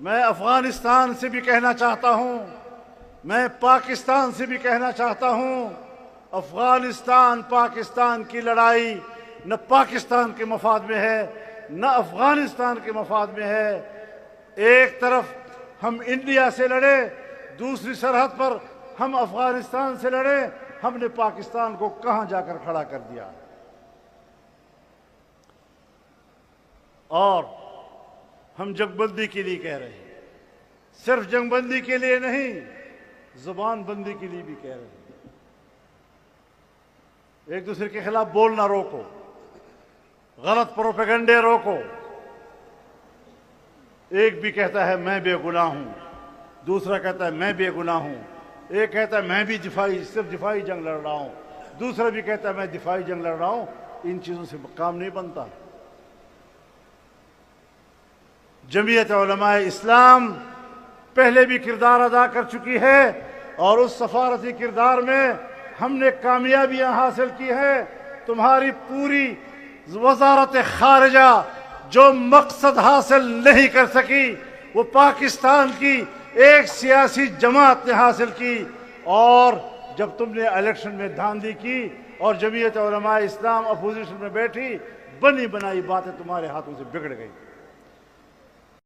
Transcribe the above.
میں افغانستان سے بھی کہنا چاہتا ہوں، میں پاکستان سے بھی کہنا چاہتا ہوں، افغانستان پاکستان کی لڑائی نہ پاکستان کے مفاد میں ہے نہ افغانستان کے مفاد میں ہے۔ ایک طرف ہم انڈیا سے لڑے، دوسری سرحد پر ہم افغانستان سے لڑے، ہم نے پاکستان کو کہاں جا کر کھڑا کر دیا۔ اور ہم جنگ بندی کے لیے کہہ رہے ہیں، صرف جنگ بندی کے لیے نہیں، زبان بندی کے لیے بھی کہہ رہے ہیں۔ ایک دوسرے کے خلاف بولنا روکو، غلط پروپیگنڈے روکو۔ ایک بھی کہتا ہے میں بے گناہ ہوں، دوسرا کہتا ہے میں بے گناہ ہوں، ایک کہتا ہے میں بھی صرف دفاعی جنگ لڑ رہا ہوں، دوسرا بھی کہتا ہے میں دفاعی جنگ لڑ رہا ہوں۔ ان چیزوں سے کام نہیں بنتا۔ جمعیت علماء اسلام پہلے بھی کردار ادا کر چکی ہے، اور اس سفارتی کردار میں ہم نے کامیابیاں حاصل کی ہیں۔ تمہاری پوری وزارت خارجہ جو مقصد حاصل نہیں کر سکی، وہ پاکستان کی ایک سیاسی جماعت نے حاصل کی۔ اور جب تم نے الیکشن میں دھاندلی کی اور جمعیت علماء اسلام اپوزیشن میں بیٹھی، بنی بنائی باتیں تمہارے ہاتھوں سے بگڑ گئی۔